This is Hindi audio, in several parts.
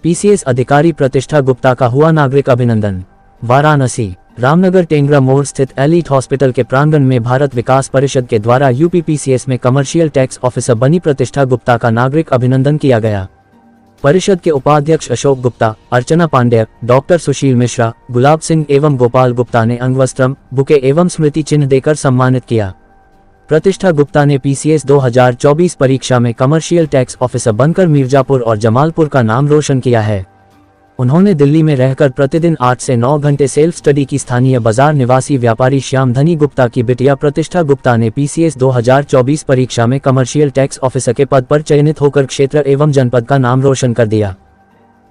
पीसीएस अधिकारी प्रतिष्ठा गुप्ता का हुआ नागरिक अभिनंदन। वाराणसी रामनगर टेंगरा मोड़ स्थित एलीट हॉस्पिटल के प्रांगण में भारत विकास परिषद के द्वारा यूपी पीसीएस में कमर्शियल टैक्स ऑफिसर बनी प्रतिष्ठा गुप्ता का नागरिक अभिनंदन किया गया। परिषद के उपाध्यक्ष अशोक गुप्ता, अर्चना पांडेय, डॉक्टर सुशील मिश्रा, गुलाब सिंह एवं गोपाल गुप्ता ने अंगवस्त्रम, बुके एवं स्मृति चिन्ह देकर सम्मानित किया। प्रतिष्ठा गुप्ता ने पीसीएस 2024 परीक्षा में कमर्शियल टैक्स ऑफिसर बनकर मिर्जापुर और जमालपुर का नाम रोशन किया है। उन्होंने दिल्ली में रहकर प्रतिदिन 8 से 9 घंटे सेल्फ स्टडी की। स्थानीय बाजार निवासी व्यापारी श्याम धनी गुप्ता की बिटिया प्रतिष्ठा गुप्ता ने पीसीएस 2024 परीक्षा में कमर्शियल टैक्स ऑफिसर के पद पर चयनित होकर क्षेत्र एवं जनपद का नाम रोशन कर दिया।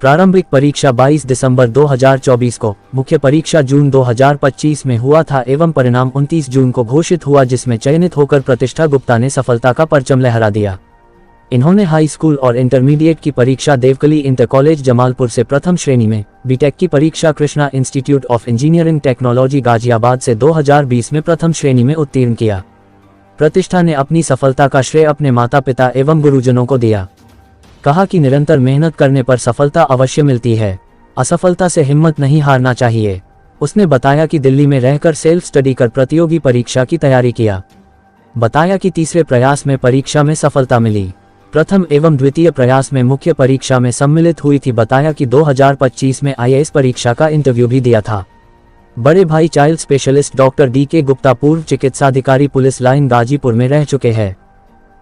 प्रारंभिक परीक्षा 22 दिसंबर 2024 को, मुख्य परीक्षा जून 2025 में हुआ था एवं परिणाम 29 जून को घोषित हुआ, जिसमें चयनित होकर प्रतिष्ठा गुप्ता ने सफलता का परचम लहरा दिया। इन्होंने हाई स्कूल और इंटरमीडिएट की परीक्षा देवकली इंटर कॉलेज जमालपुर से प्रथम श्रेणी में, बीटेक की परीक्षा Krishna institute of engineering technology Ghaziabad से 2020 में प्रथम श्रेणी में उत्तीर्ण किया। प्रतिष्ठा ने अपनी सफलता का श्रेय अपने माता पिता एवं गुरुजनों को दिया। कहा कि निरंतर मेहनत करने पर सफलता अवश्य मिलती है, असफलता से हिम्मत नहीं हारना चाहिए। उसने बताया कि दिल्ली में रहकर सेल्फ स्टडी कर प्रतियोगी परीक्षा की तैयारी किया। बताया कि तीसरे प्रयास में परीक्षा में सफलता मिली, प्रथम एवं द्वितीय प्रयास में मुख्य परीक्षा में सम्मिलित हुई थी। बताया कि 2025 में आईएएस परीक्षा का इंटरव्यू भी दिया था। बड़े भाई child specialist doctor DK Gupta पूर्व चिकित्साधिकारी पुलिस लाइन गाजीपुर में रह चुके हैं।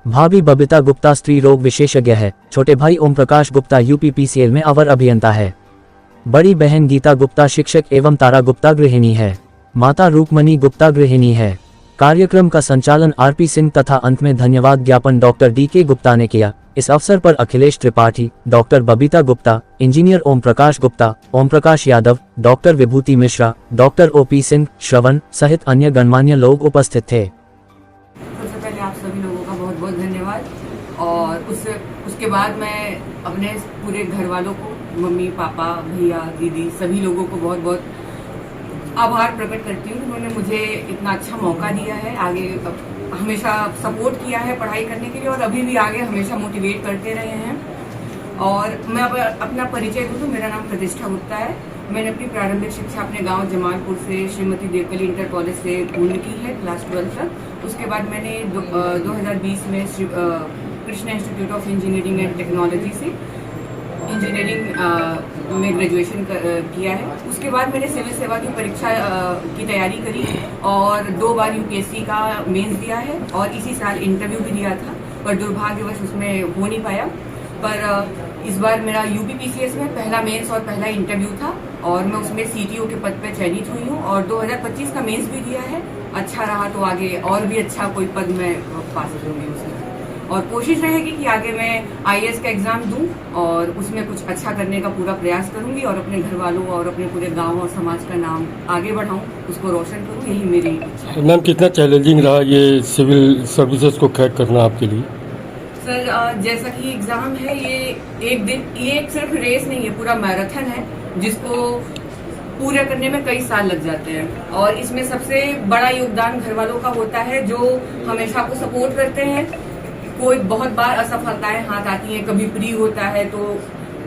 भाभी बबीता गुप्ता स्त्री रोग विशेषज्ञ है। छोटे भाई ओम प्रकाश गुप्ता यूपी पीसीएल में अवर अभियंता है। बड़ी बहन गीता गुप्ता शिक्षक एवं तारा गुप्ता गृहिणी है। माता रूपमणि गुप्ता गृहिणी है। कार्यक्रम का संचालन आरपी सिंह तथा अंत में धन्यवाद ज्ञापन डॉक्टर डीके गुप्ता ने किया। इस अवसर पर Akhilesh Tripathi, doctor Babita Gupta, engineer Om Prakash Gupta, Om Prakash Yadav, doctor विभूति मिश्रा, डॉक्टर ओपी सिंह, श्रवण सहित अन्य गणमान्य लोग उपस्थित थे। सबसे पहले आप सभी लोगों का बहुत बहुत धन्यवाद। और उसके बाद मैं अपने पूरे घर वालों को, मम्मी पापा भैया दीदी सभी लोगों को बहुत बहुत आभार प्रकट करती हूँ। उन्होंने मुझे इतना अच्छा मौका दिया है, आगे हमेशा सपोर्ट किया है पढ़ाई करने के लिए और अभी भी आगे हमेशा मोटिवेट करते रहे हैं। और मैं अब अपना परिचय दूँ तो मेरा नाम प्रतिष्ठा गुप्ता है। मैंने अपनी प्रारंभिक शिक्षा अपने गांव जमालपुर से श्रीमती देवकली इंटर कॉलेज से पूर्ण की है, क्लास 12 तक। उसके बाद मैंने 2020 में Krishna institute of engineering and technology से इंजीनियरिंग में ग्रेजुएशन किया है। उसके बाद मैंने सिविल सेवा की परीक्षा की तैयारी करी और 2 बार यूपीएससी का मेंस दिया है और इसी साल इंटरव्यू भी दिया था, पर दुर्भाग्यवश उसमें हो नहीं पाया। पर इस बार मेरा यूपी पीसीएस में पहला मेंस और पहला इंटरव्यू था और मैं उसमें सीटीओ के पद पर चयनित हुई हूँ और 2025 का मेंस भी दिया है। अच्छा रहा तो आगे और भी अच्छा कोई पद मैं पा सकूंगी उसमें, और कोशिश रहेगी कि आगे मैं आईएएस का एग्जाम दूं और उसमें कुछ अच्छा करने का पूरा प्रयास करूंगी और अपने घर वालों और अपने पूरे गांव और समाज का नाम आगे बढ़ाऊं, उसको रोशन करूं, यही मेरी इच्छा है। मैम, कितना चैलेंजिंग रहा ये सिविल सर्विसेज को क्रैक करना आपके लिए? सर, जैसा कि एग्जाम है, ये एक सिर्फ रेस नहीं है, पूरा मैराथन है जिसको पूरा करने में कई साल लग जाते हैं। और इसमें सबसे बड़ा योगदान घर वालों का होता है, जो हमेशा आपको सपोर्ट करते हैं। कोई बहुत बार असफलताएं हाथ आती हैं, कभी प्री होता है तो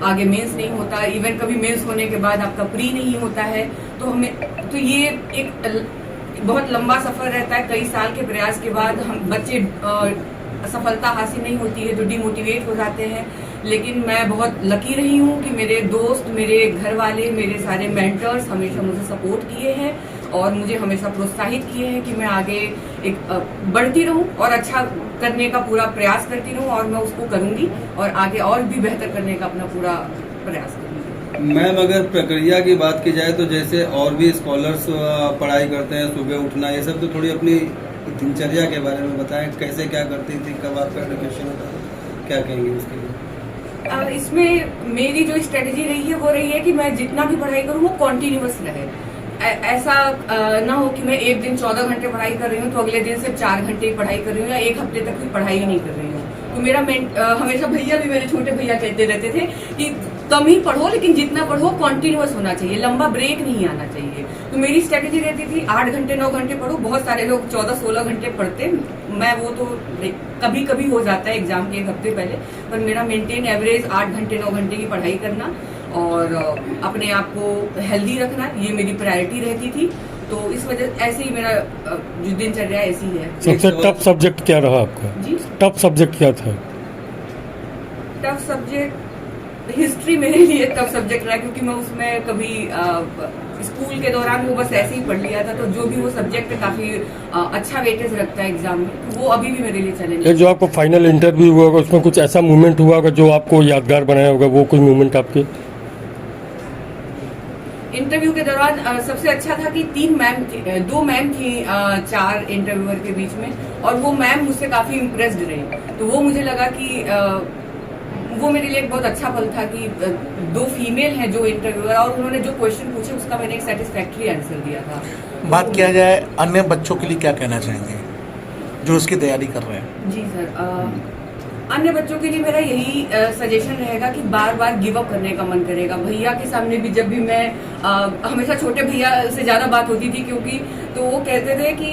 आगे मेंस नहीं होता, इवन कभी मेंस होने के बाद आपका प्री नहीं होता है, तो ये एक बहुत लंबा सफर रहता है। कई साल के प्रयास के बाद हम बच्चे सफलता हासिल नहीं होती है तो डिमोटिवेट हो जाते हैं। लेकिन मैं बहुत लकी रही हूँ कि मेरे दोस्त, मेरे घर वाले, मेरे सारे मेंटर्स हमेशा मुझे सपोर्ट किए हैं और मुझे हमेशा प्रोत्साहित किए हैं कि मैं आगे एक बढ़ती रहूं और अच्छा करने का पूरा प्रयास करती रहूं, और मैं उसको करूंगी और आगे और भी बेहतर करने का अपना पूरा प्रयास करूंगी। मैम, अगर प्रक्रिया की बात की जाए तो जैसे और भी स्कॉलर्स पढ़ाई करते हैं, सुबह उठना, ये सब, तो थोड़ी अपनी दिनचर्या के बारे में बताएं, कैसे क्या करती थी, कब आपका एडुकेशन होता है, क्या कहेंगे उसके लिए? इसमें मेरी जो स्ट्रेटेजी रही है वो रही है कि मैं जितना भी पढ़ाई करूँ वो कॉन्टिन्यूअस रहे। ऐसा ना हो कि मैं एक दिन 14 घंटे पढ़ाई कर रही हूँ तो अगले दिन सिर्फ 4 घंटे पढ़ाई कर रही हूँ या एक हफ्ते तक भी पढ़ाई ही नहीं कर रही हूँ। तो मेरा हमेशा भैया भी, मेरे छोटे भैया कहते रहते थे कि कम ही पढ़ो लेकिन जितना पढ़ो कॉन्टिन्यूअस होना चाहिए, लंबा ब्रेक नहीं आना चाहिए। तो मेरी स्ट्रेटेजी रहती थी 8 घंटे 9 घंटे पढ़ो। बहुत सारे लोग 14-16 घंटे पढ़ते, मैं वो तो कभी कभी हो जाता है एग्जाम के एक हफ्ते पहले, पर मेरा मेंटेन एवरेज 8 घंटे 9 घंटे की पढ़ाई करना और अपने आप को हेल्दी रखना, ये मेरी प्रायोरिटी रहती थी। तो इस वजह ऐसे ही मेरा जो दिनचर्या ऐसी है। सबसे टफ सब्जेक्ट क्या रहा आपका? जी, टफ सब्जेक्ट क्या था? टफ सब्जेक्ट हिस्ट्री मेरे लिए टफ सब्जेक्ट रहा, क्योंकि मैं उसमें कभी स्कूल के दौरान वो बस ऐसे ही पढ़ लिया था। तो जो भी वो सब्जेक्ट काफी अच्छा वेटेज रखता है एग्जाम में, तो वो अभी भी मेरे लिए चैलेंज ये जो आपको फाइनल इंटरव्यू हुआ होगा उसमें कुछ ऐसा मूवमेंट हुआ होगा जो आपको यादगार बनाया होगा, वो कोई मूवमेंट आपके? इंटरव्यू के दौरान सबसे अच्छा था कि 2 मैम थी 4 इंटरव्यूअर के बीच में, और वो मैम मुझसे काफी इम्प्रेस्ड रही। तो वो मुझे लगा कि वो मेरे लिए एक बहुत अच्छा पल था कि 2 फीमेल हैं जो इंटरव्यूअर, और उन्होंने जो क्वेश्चन पूछे उसका मैंने एक सेटिस्फैक्ट्री आंसर दिया था। बात किया जाए अन्य बच्चों के लिए क्या कहना चाहेंगे जो इसकी तैयारी कर रहे हैं? जी सर, अन्य बच्चों के लिए मेरा यही सजेशन रहेगा कि बार बार गिव अप करने का मन करेगा। भैया के सामने भी जब भी मैं हमेशा छोटे भैया से ज्यादा बात होती थी, क्योंकि तो वो कहते थे कि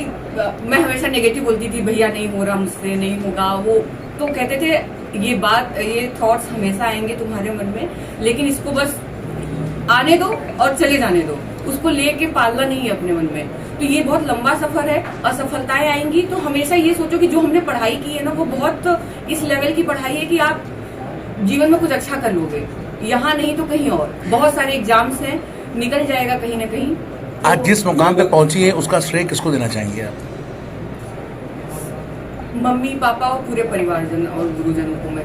मैं हमेशा नेगेटिव बोलती थी, भैया नहीं हो रहा मुझसे, नहीं होगा। वो तो कहते थे ये थॉट्स हमेशा आएंगे तुम्हारे मन में, लेकिन इसको बस आने दो और चले जाने दो, उसको लेके पालना नहीं है अपने मन में। तो ये बहुत लंबा सफर है, असफलताएं आएंगी तो हमेशा ये सोचो कि जो हमने पढ़ाई की है ना, वो बहुत इस लेवल की पढ़ाई है कि आप जीवन में कुछ अच्छा कर लोगे, यहाँ नहीं तो कहीं और। बहुत सारे एग्जाम्स हैं, निकल जाएगा कहीं ना कहीं। आज जिस मुकाम पे पहुंची है उसका श्रेय किसको देना चाहेंगे आप? मम्मी पापा और पूरे परिवारजन और गुरुजनों को मैं,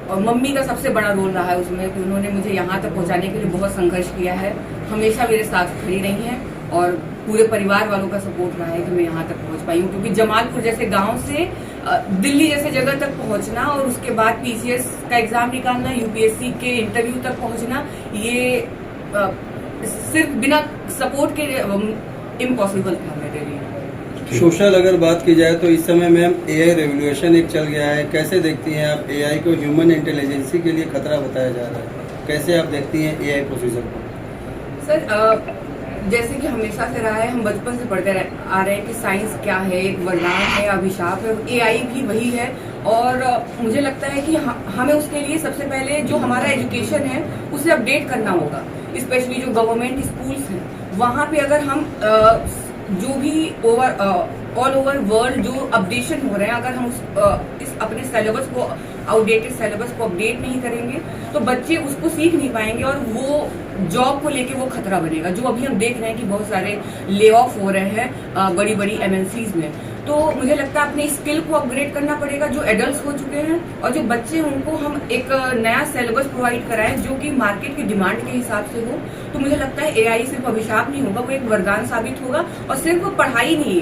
और मम्मी का सबसे बड़ा रोल रहा है उसमें कि उन्होंने मुझे यहाँ तक पहुँचाने के लिए बहुत संघर्ष किया है, हमेशा मेरे साथ खड़ी रही हैं, और पूरे परिवार वालों का सपोर्ट रहा है कि मैं यहाँ तक पहुँच पाई हूँ। क्योंकि जमालपुर जैसे गांव से दिल्ली जैसे जगह तक पहुँचना, और उसके बाद PCS का एग्जाम निकालना, UPSC के इंटरव्यू तक पहुँचना, ये सिर्फ बिना सपोर्ट के इम्पॉसिबल था मेरे लिए। सोशल अगर बात की जाए तो इस समय मैम AI रेवोल्यूशन एक चल गया है, कैसे देखती हैं आप AI को? ह्यूमन इंटेलिजेंसी के लिए खतरा बताया जा रहा है, कैसे आप देखती हैं AI प्रोसीजर को? सर, जैसे कि हमेशा से रहा है, हम बचपन से पढ़ते आ रहे हैं कि साइंस क्या है, एक वरदान है, अभिशाप है, AI भी वही है। और मुझे लगता है कि हमें उसके लिए सबसे पहले जो हमारा एजुकेशन है उसे अपडेट करना होगा। स्पेशली जो गवर्नमेंट स्कूल्स हैं, वहाँ पे अगर हम जो भी ऑल ओवर वर्ल्ड जो अपडेशन हो रहे हैं, अगर हम इस अपने सिलेबस को, आउटडेटेड सिलेबस को अपडेट नहीं करेंगे तो बच्चे उसको सीख नहीं पाएंगे, और वो जॉब को लेके वो खतरा बनेगा। जो अभी हम देख रहे हैं कि बहुत सारे ले ऑफ हो रहे हैं बड़ी बड़ी MNCs में। तो मुझे लगता है अपने स्किल को अपग्रेड करना पड़ेगा। जो एडल्ट हो चुके हैं और जो बच्चे हैं, उनको हम एक नया सिलेबस प्रोवाइड कराएं जो कि मार्केट की डिमांड के हिसाब से हो। तो मुझे लगता है AI सिर्फ अभिशाप नहीं होगा, वो एक वरदान साबित होगा। और सिर्फ पढ़ाई नहीं,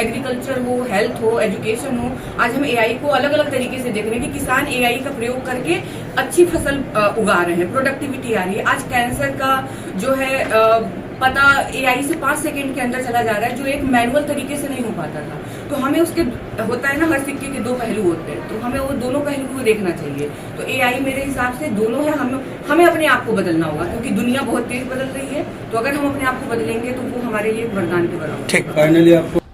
एग्रीकल्चर हो, हेल्थ हो, एजुकेशन हो, आज हम AI को अलग अलग तरीके से देख रहे हैं कि किसान AI का प्रयोग करके अच्छी फसल उगा रहे हैं, प्रोडक्टिविटी आ रही है। आज कैंसर का जो है पता AI से 5 सेकंड के अंदर चला जा रहा है, जो एक मैनुअल तरीके से नहीं हो पाता था। तो हमें उसके होता है ना, हर सिक्के के 2 पहलू होते हैं, तो हमें वो दोनों पहलू को देखना चाहिए। तो AI मेरे हिसाब से दोनों है, हमें अपने आप को बदलना होगा, क्योंकि दुनिया बहुत तेज बदल रही है। तो अगर हम अपने आप को बदलेंगे तो वो हमारे लिए वरदान के बराबर। ठीक, फाइनली आपको